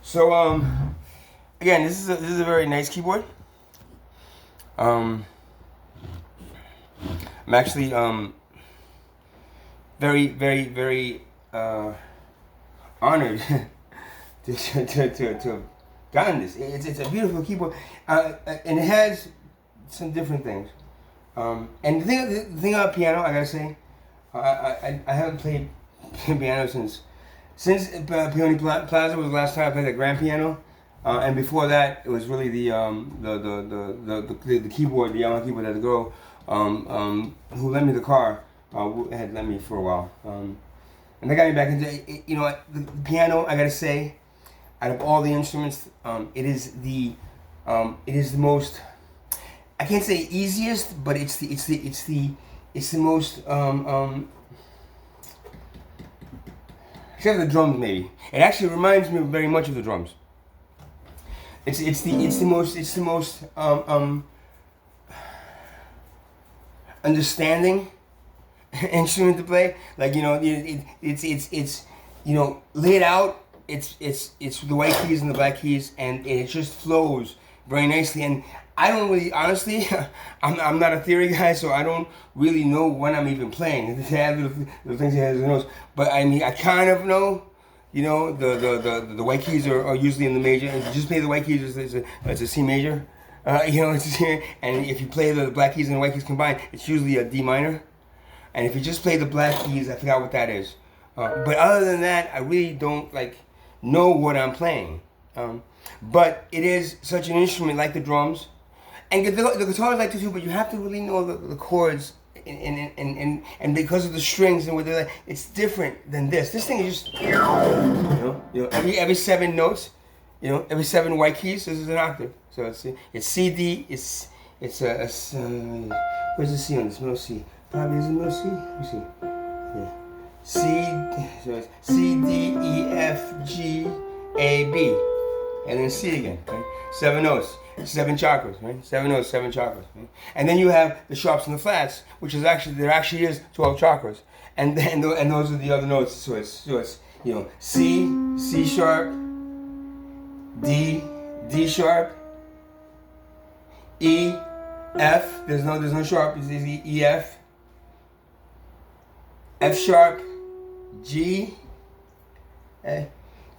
So again, this is a very nice keyboard. Um, I'm actually very honored to have gotten this. It's a beautiful keyboard, and it has some different things. And the thing about piano, I gotta say, I haven't played piano since Peony Plaza was the last time I played the grand piano. And before that, it was really the keyboard, the Yamaha keyboard that the girl who lent me the car had lent me for a while. And that got me back into it. You know, the piano. I gotta say, out of all the instruments, it is the most. I can't say easiest, but it's the most. Except for the drums, maybe. It actually reminds me very much of the drums. It's the most understanding instrument to play. Like, you know, it's you know, laid out. It's the white keys and the black keys, and it just flows very nicely. And I don't really, honestly, I'm not a theory guy, so I don't really know when I'm even playing. They have little things he has in notes, but I mean, I kind of know. You know, the white keys are usually in the major. If you just play the white keys, it's a C major. You know, it's here. And if you play the black keys and the white keys combined, it's usually a D minor. And if you just play the black keys, I forgot what that is. But other than that, I really don't know what I'm playing. But it is such an instrument like the drums, and the guitar is like this too. But you have to really know the chords. And because of the strings and what they're like, it's different than this. This thing is just every 7 notes, every 7 white keys. This is an octave. So it's C D. It's where's the C on this? No C. Probably is it no C. Let me see. Yeah. C. So it's C D E F G A B, and then C again. Right? 7 notes. 7 chakras, right? 7 notes, 7 chakras. Right? And then you have the sharps and the flats, which is there actually is 12 chakras, and those are the other notes. So it's C sharp, D sharp, E, F. There's no sharp. It's E F sharp, G,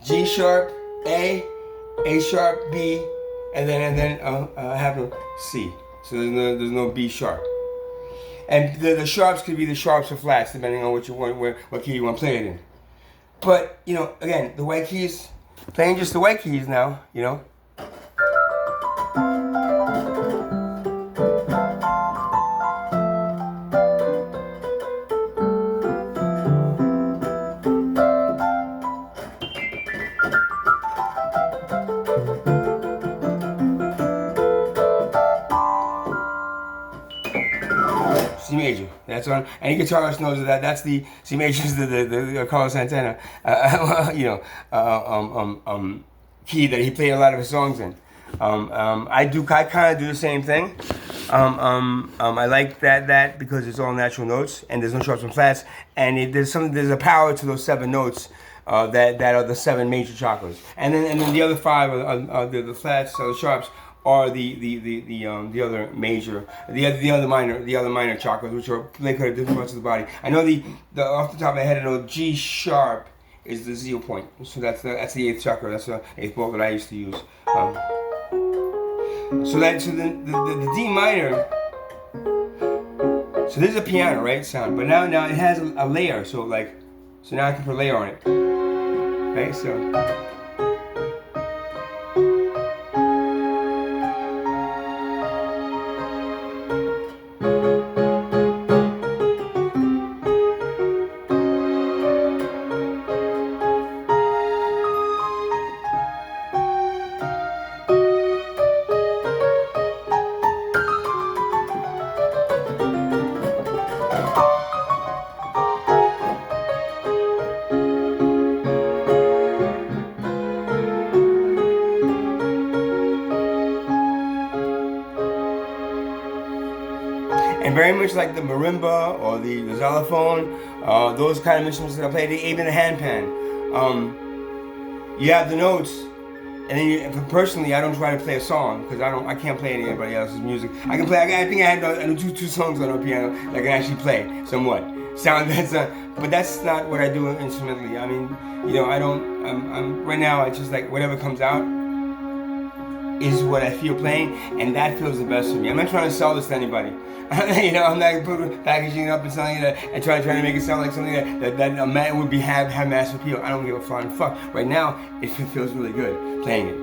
G sharp, A sharp, B. And then I have a C, so there's no B sharp. And the sharps could be the sharps or flats depending on what key you want to play it in. But again, the white keys, playing just the white keys now, C major. That's on. Any guitarist knows that. That's the C major is the Carlos Santana, key that he played a lot of his songs in. I kind of do the same thing. I like that because it's all natural notes and there's no sharps and flats, and there's a power to those 7 notes. That are the 7 major chakras, and then the other 5 are the flats, or the sharps, are the other major, the other minor chakras, which are located at different parts of the body. I know the off the top of my head, I know G sharp is the 0 point, so that's the 8th chakra. That's the 8th bolt that I used to use. So the D minor. So this is a piano, right? Sound, but now it has a layer. So now I can put a layer on it. Right, so. And very much like the marimba or the xylophone, those kind of instruments that I play, even the handpan. You have the notes, And then personally, I don't try to play a song because I can't play anybody else's music. I can play. I think I had two songs on a piano that I can actually play somewhat. But that's not what I do instrumentally. I mean, I don't. I'm right now. It's just like whatever comes out is what I feel playing, and that feels the best for me. I'm not trying to sell this to anybody. I'm not packaging it up and selling it and trying to make it sound like something that a man would have mass appeal. I don't give a flying fuck. Right now, it feels really good playing it.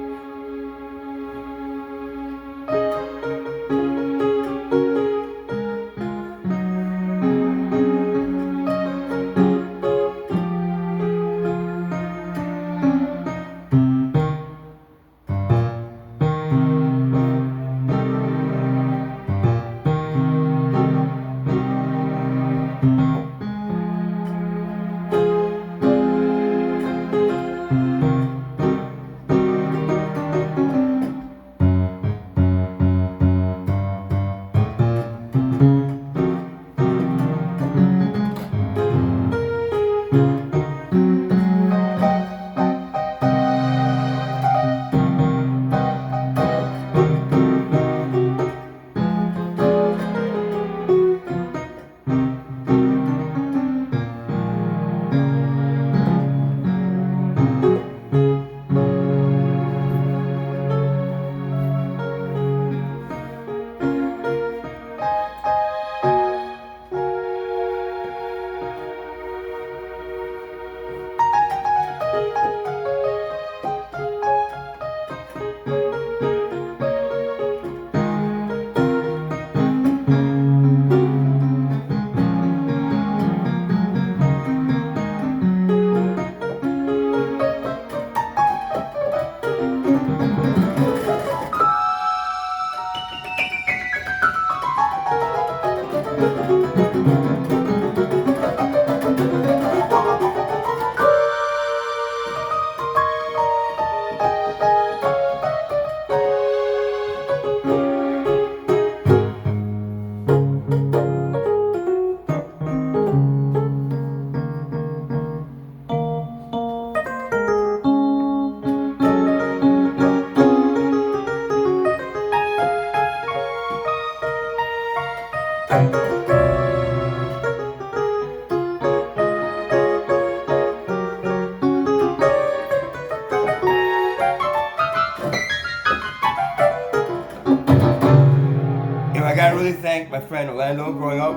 I gotta really thank my friend Orlando. Growing up,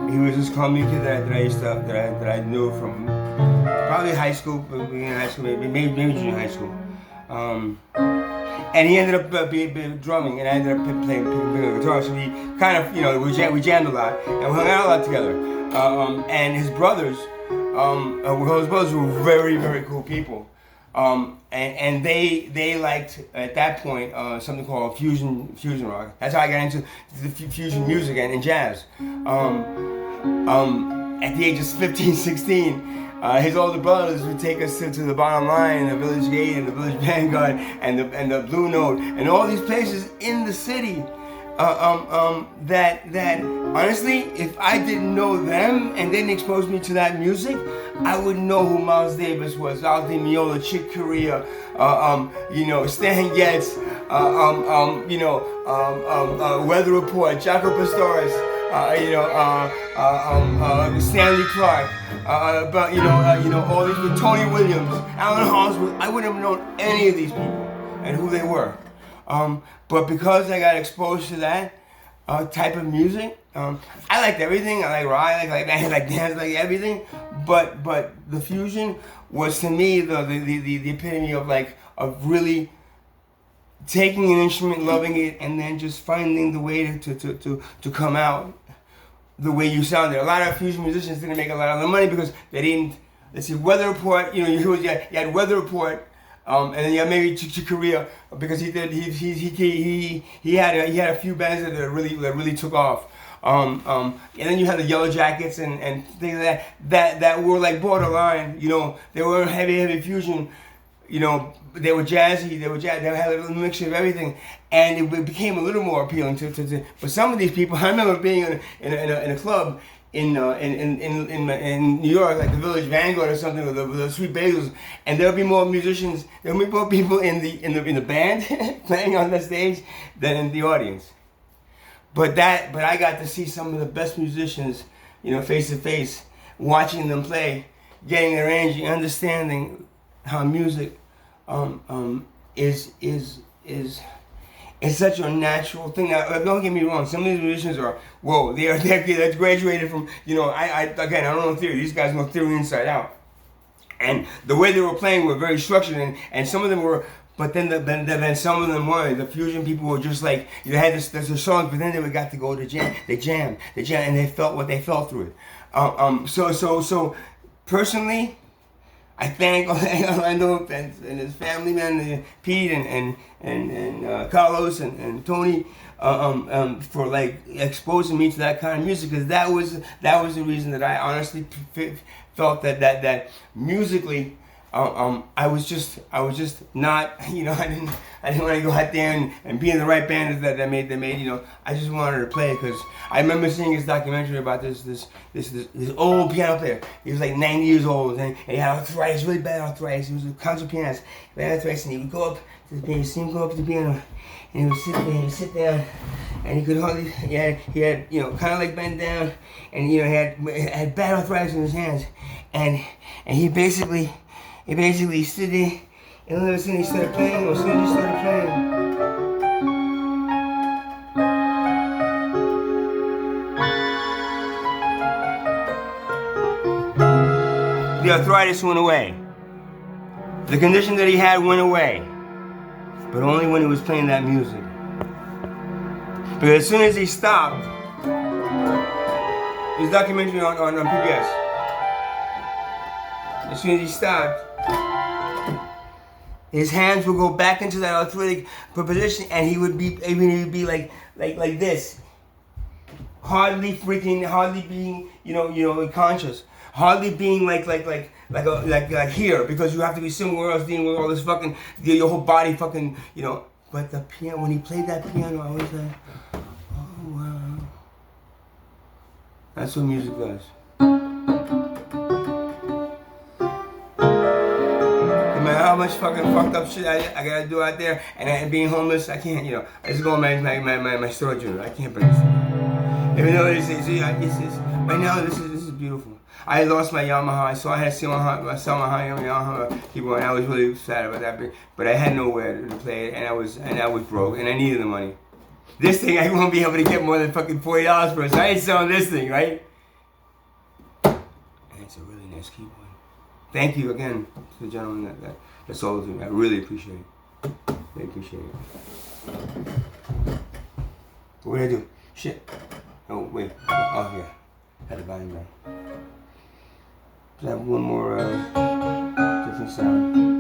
he was this Colombian kid that I knew from probably high school, beginning of high school, maybe junior high school. And he ended up drumming, and I ended up playing the guitar. So we kind of, we jammed a lot, and we hung out a lot together. And his brothers were very, very cool people. And they liked at that point something called fusion rock. That's how I got into the fusion music and jazz. At the age of 15, 16. His older brothers would take us to the Bottom Line, the Village Gate, and the Village Vanguard, and the Blue Note, and all these places in the city. That honestly, if I didn't know them and didn't expose me to that music, I wouldn't know who Miles Davis was, Al Di Meola, Chick Corea, Stan Getz, Weather Report, Jaco Pastorius, Stanley Clark, all these people, Tony Williams, Alan Halsworth. I wouldn't have known any of these people and who they were. But because I got exposed to that type of music, I liked everything. I like rock, I like dance, like everything. But the fusion was to me the epitome of really taking an instrument, loving it, and then just finding the way to come out the way you sounded. A lot of fusion musicians didn't make a lot of money because they didn't. Let's see, Weather Report. You had Weather Report. And then yeah, maybe to Korea because he had a few bands that really took off. And then you had the Yellow Jackets and things like that were like borderline. They were heavy fusion. They were jazzy. They had a little mixture of everything, and it became a little more appealing to. But some of these people, I remember being in a club. in New York, like the Village Vanguard or something, or the Sweet Bagels, and there'll be more musicians, there'll be more people in the band playing on the stage than in the audience. But I got to see some of the best musicians, face to face, watching them play, getting their energy, understanding how music is it's such a natural thing. Now, don't get me wrong. Some of these musicians are they're graduated from I don't know theory. These guys know theory inside out, and the way they were playing were very structured, and some of them were. But then some of them weren't. The fusion people were just like had the songs, but then they got to go to jam. They jam, and they felt what they felt through it. So personally, I thank Orlando and his family, man, Pete and Carlos and Tony, for like exposing me to that kind of music, because that was the reason that I honestly felt that musically. I was just not, I didn't want to go out there and be in the right band that made, I just wanted to play, because I remember seeing this documentary about this old piano player. He was like 90 years old, and he had arthritis, really bad arthritis. He was a concert pianist, bad arthritis, and he would go up to the piano, you see him go up to the piano, and he would sit there, he would sit down, and he could hardly, he had kind of like bent down, and he had bad arthritis in his hands, and he basically stood there, and all of a sudden he started playing, or as soon as he started playing, the arthritis went away. The condition that he had went away, but only when he was playing that music. Because as soon as he stopped, his documentary on PBS, as soon as he stopped, his hands would go back into that arthritic position, and he would be like this, hardly being conscious, hardly being like here, because you have to be somewhere else dealing with all this fucking your whole body fucking But the piano, when he played that piano, I was like, oh wow, that's what music does. No matter how much fucking fucked up shit I gotta do out there, and being homeless, I can't, I just go on my storage unit. I can't bring this thing. Even though it's right now, this is beautiful. I lost my Yamaha. I had to sell my Yamaha people, and I was really sad about that. But I had nowhere to play it, and I was broke, and I needed the money. This thing, I won't be able to get more than fucking $40 for it, so I ain't selling this thing, right? And it's a really nice keyboard. Thank you again to the gentleman that sold it to me. I really appreciate it. Really appreciate it. What did I do? Shit. Oh, wait. Oh, yeah. Had to buy him down. I have one more different sound.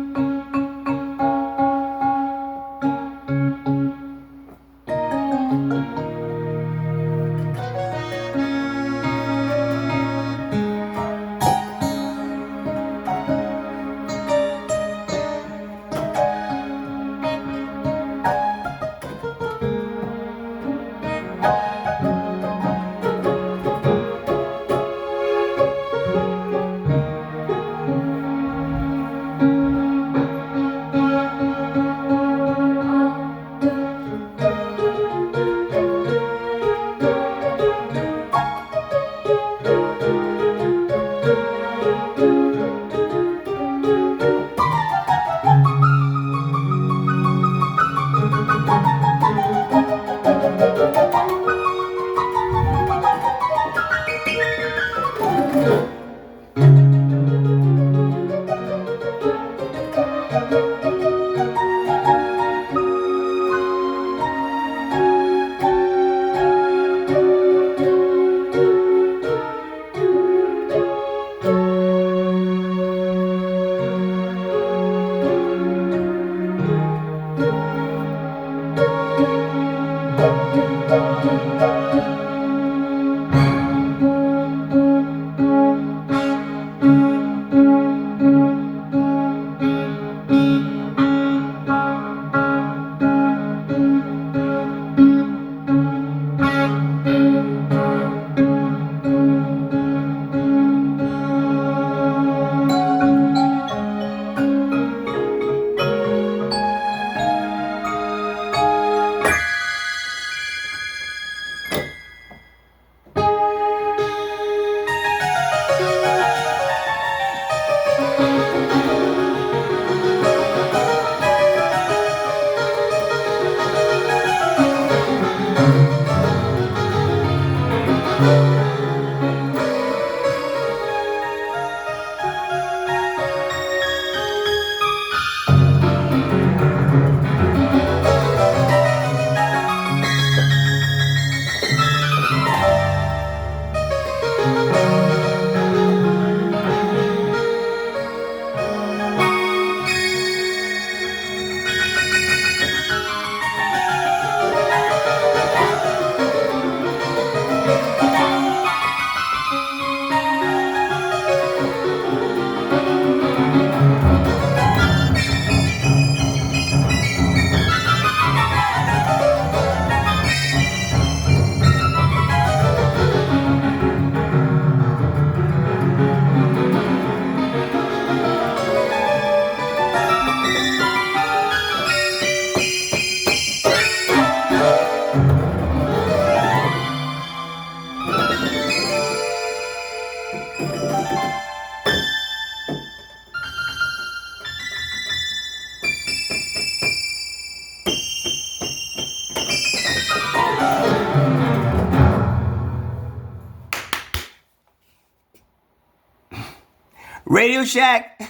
Radio Shack,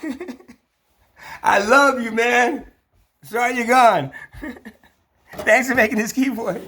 I love you, man. Sorry you're gone. Thanks for making this keyboard.